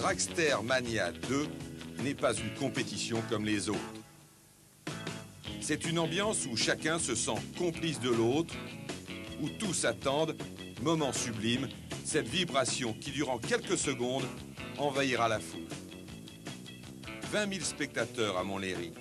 Dragster Mania 2 n'est pas une compétition comme les autres. C'est une ambiance où chacun se sent complice de l'autre, où tous attendent, moment sublime, cette vibration qui, durant quelques secondes, envahira la foule. 20 000 spectateurs à Montlhéry.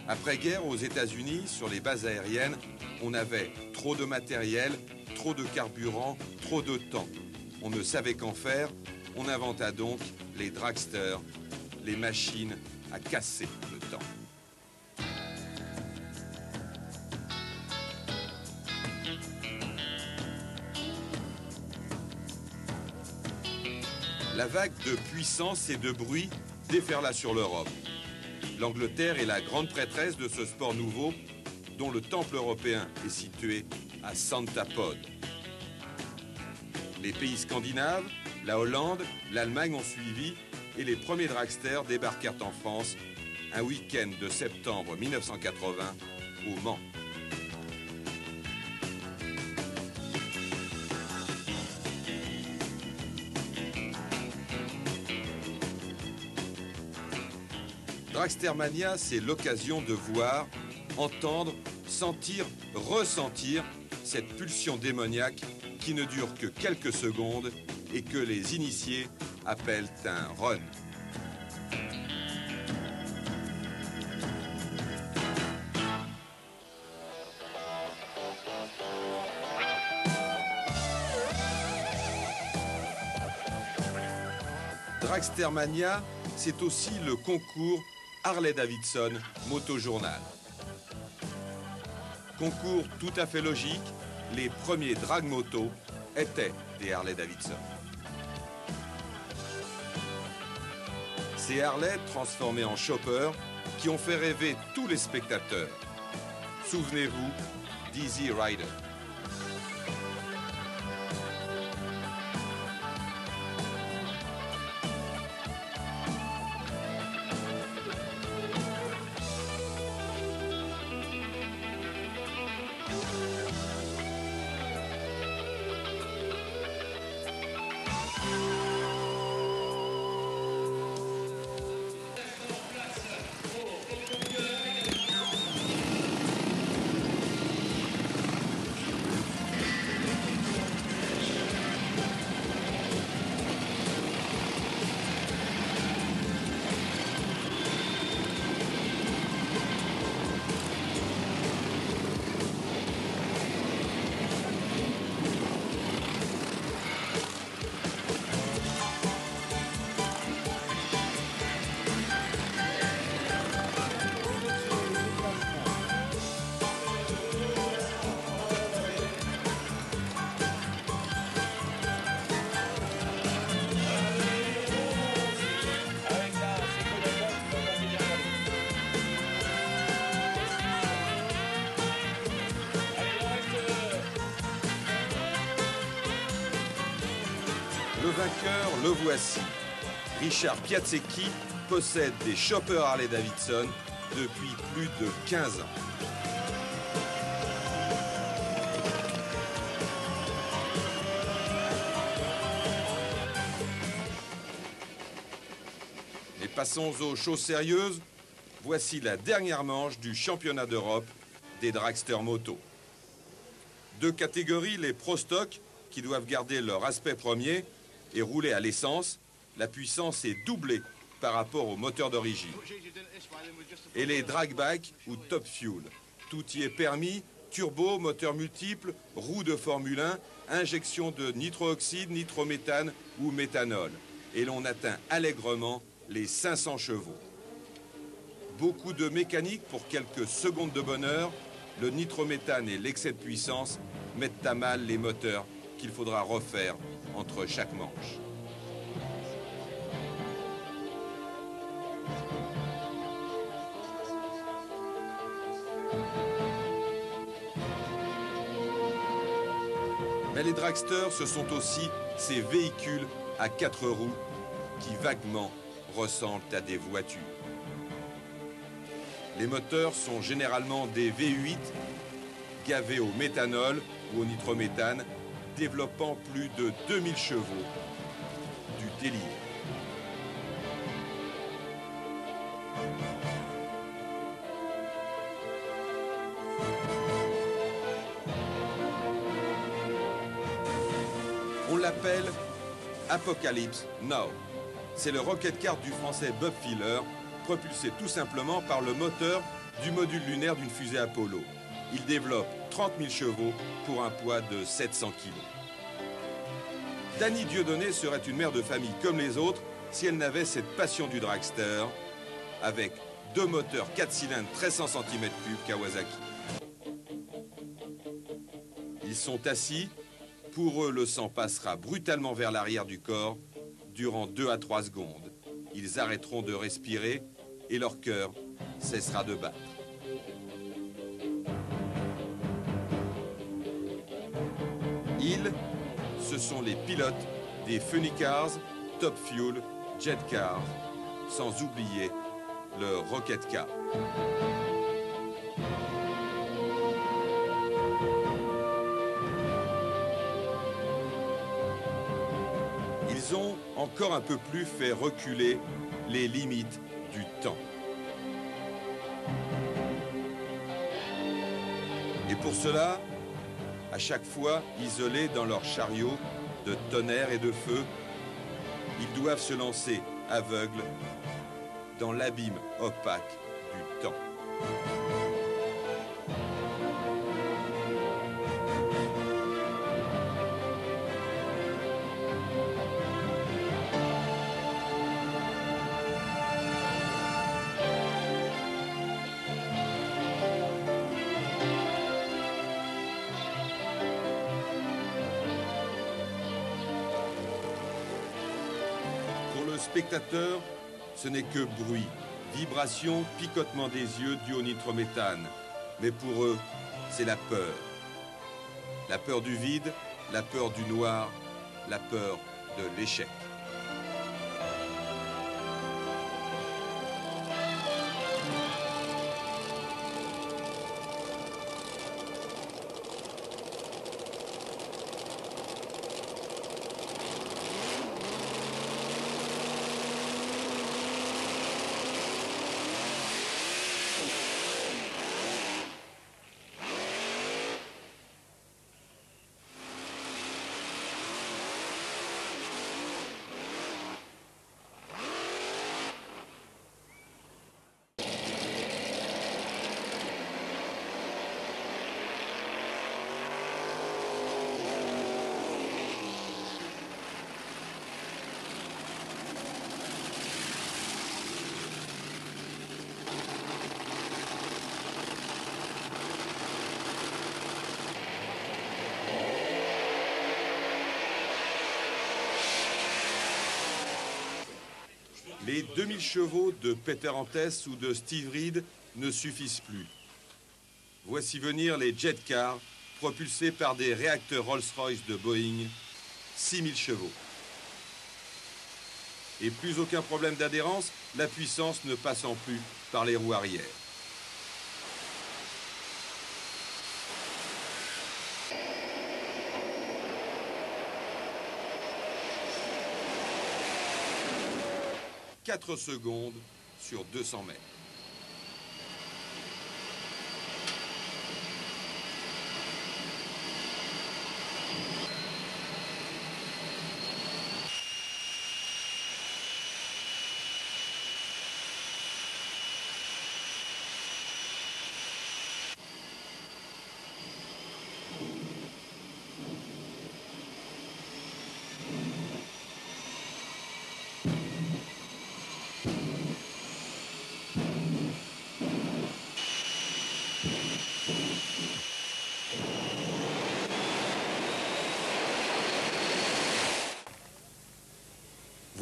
Après-guerre, aux États-Unis, sur les bases aériennes, on avait trop de matériel, trop de carburant, trop de temps. On ne savait qu'en faire. On inventa donc les dragsters, les machines à casser le temps. La vague de puissance et de bruit déferla sur l'Europe. L'Angleterre est la grande prêtresse de ce sport nouveau, dont le temple européen est situé à Santa Pod. Les pays scandinaves, la Hollande, l'Allemagne ont suivi et les premiers dragsters débarquèrent en France un week-end de septembre 1980 au Mans. Dragster Mania, c'est l'occasion de voir, entendre, sentir, ressentir cette pulsion démoniaque qui ne dure que quelques secondes et que les initiés appellent un run. Dragster Mania, c'est aussi le concours Harley-Davidson Motojournal. Concours tout à fait logique, les premiers drag motos étaient des Harley-Davidson. Ces Harley transformés en chopper qui ont fait rêver tous les spectateurs. Souvenez-vous d'Easy Rider. Le vainqueur, le voici. Richard Piasecki possède des choppers Harley-Davidson depuis plus de 15 ans. Et passons aux choses sérieuses. Voici la dernière manche du championnat d'Europe des dragsters moto. Deux catégories, les Pro Stock, qui doivent garder leur aspect premier et rouler à l'essence. La puissance est doublée par rapport au moteur d'origine. Et les dragback ou top fuel. Tout y est permis, turbo, moteur multiple, roues de Formule 1, injection de nitro-oxyde, nitrométhane ou méthanol. Et l'on atteint allègrement les 500 chevaux. Beaucoup de mécanique pour quelques secondes de bonheur. Le nitrométhane et l'excès de puissance mettent à mal les moteurs qu'il faudra refaire entre chaque manche. Mais les dragsters, ce sont aussi ces véhicules à 4 roues qui vaguement ressemblent à des voitures. Les moteurs sont généralement des V8 gavés au méthanol ou au nitrométhane, développant plus de 2000 chevaux. Du délire. On l'appelle Apocalypse Now. C'est le rocket car du français Bob Filler, propulsé tout simplement par le moteur du module lunaire d'une fusée Apollo. Il développe 30 000 chevaux pour un poids de 700 kg. Dany Dieudonné serait une mère de famille comme les autres si elle n'avait cette passion du dragster avec 2 moteurs 4 cylindres 1300 cm3 Kawasaki. Ils sont assis. Pour eux, le sang passera brutalement vers l'arrière du corps durant 2 à 3 secondes. Ils arrêteront de respirer et leur cœur cessera de battre. Ils, ce sont les pilotes des Funny Cars, Top Fuel, Jet Cars, sans oublier le Rocket Car. Ils ont encore un peu plus fait reculer les limites du temps. Et pour cela, à chaque fois isolés dans leur chariot de tonnerre et de feu, ils doivent se lancer aveugles dans l'abîme opaque du temps. Spectateurs, ce n'est que bruit, vibration, picotement des yeux dû au nitrométhane. Mais pour eux, c'est la peur. La peur du vide, la peur du noir, la peur de l'échec. Les 2000 chevaux de Peter Antès ou de Steve Reed ne suffisent plus. Voici venir les jet cars propulsés par des réacteurs Rolls-Royce de Boeing, 6000 chevaux. Et plus aucun problème d'adhérence, la puissance ne passant plus par les roues arrière. « 4 secondes sur 200 mètres.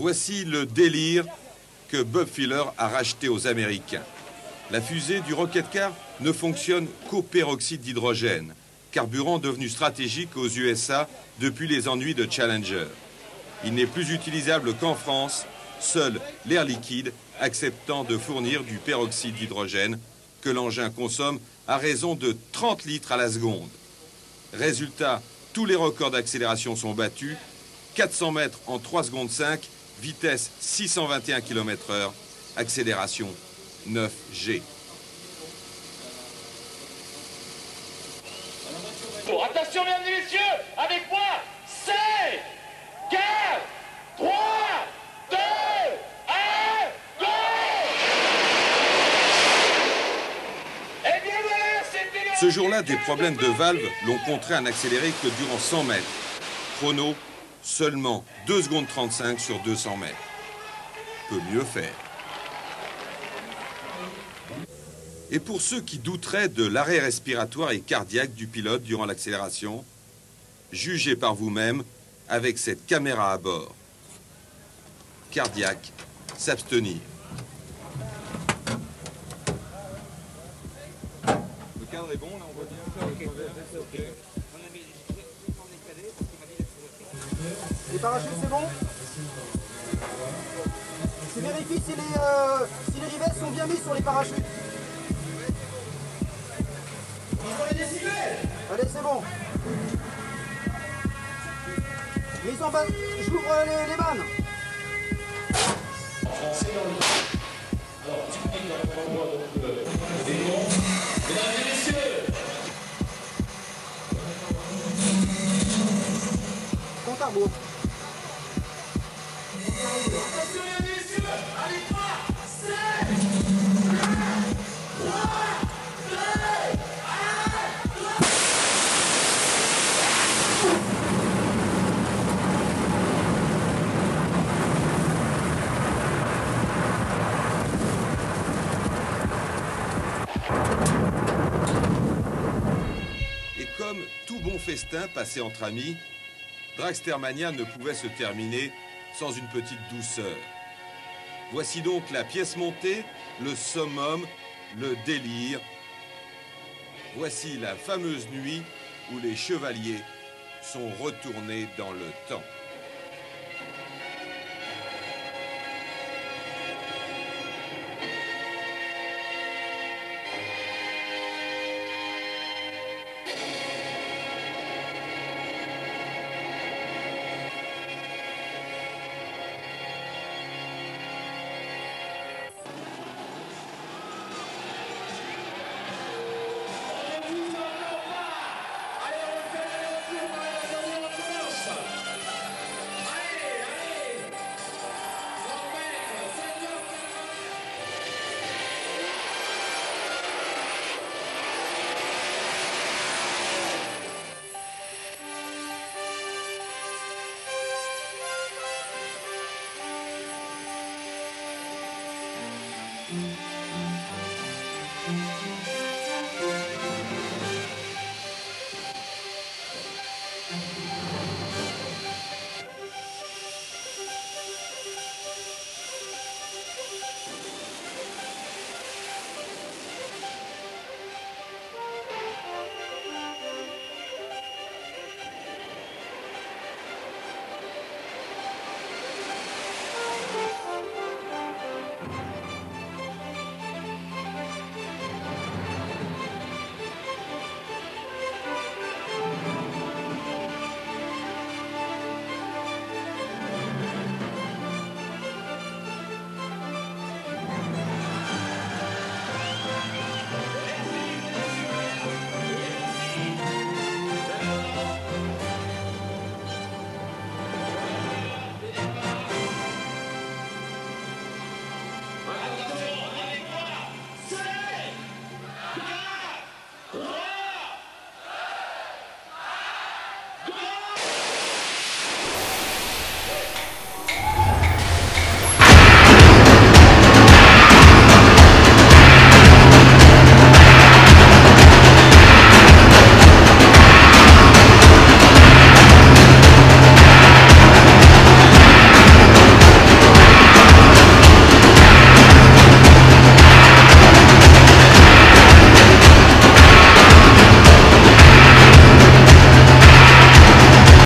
Voici le délire que Bob Filler a racheté aux Américains. La fusée du Rocket Car ne fonctionne qu'au peroxyde d'hydrogène, carburant devenu stratégique aux USA depuis les ennuis de Challenger. Il n'est plus utilisable qu'en France, seul l'air liquide acceptant de fournir du peroxyde d'hydrogène que l'engin consomme à raison de 30 litres à la seconde. Résultat, tous les records d'accélération sont battus, 400 mètres en 3 secondes 5, vitesse 621 km/h, accélération 9G. Bon, attention mesdames et messieurs, avec moi, c'est 4, 3, 2, 1, go! Eh bien voilà, c'était... Ce jour-là, des problèmes de valve l'ont contraint à n'accélérer que durant 100 mètres. Chrono, seulement 2 secondes 35 sur 200 mètres. Peut mieux faire. Et pour ceux qui douteraient de l'arrêt respiratoire et cardiaque du pilote durant l'accélération, jugez par vous-même avec cette caméra à bord. Cardiaque, s'abstenir. Le cadre est bon, là on voit bien. Les parachutes, c'est bon? Je vérifie si les rivets sont bien mis sur les parachutes. Allez, c'est bon. Mise en bas, j'ouvre les vannes. Compte à rebours. Et comme tout bon festin passé entre amis, Dragstermania ne pouvait se terminer sans une petite douceur. Voici donc la pièce montée, le summum, le délire. Voici la fameuse nuit où les chevaliers sont retournés dans le temps.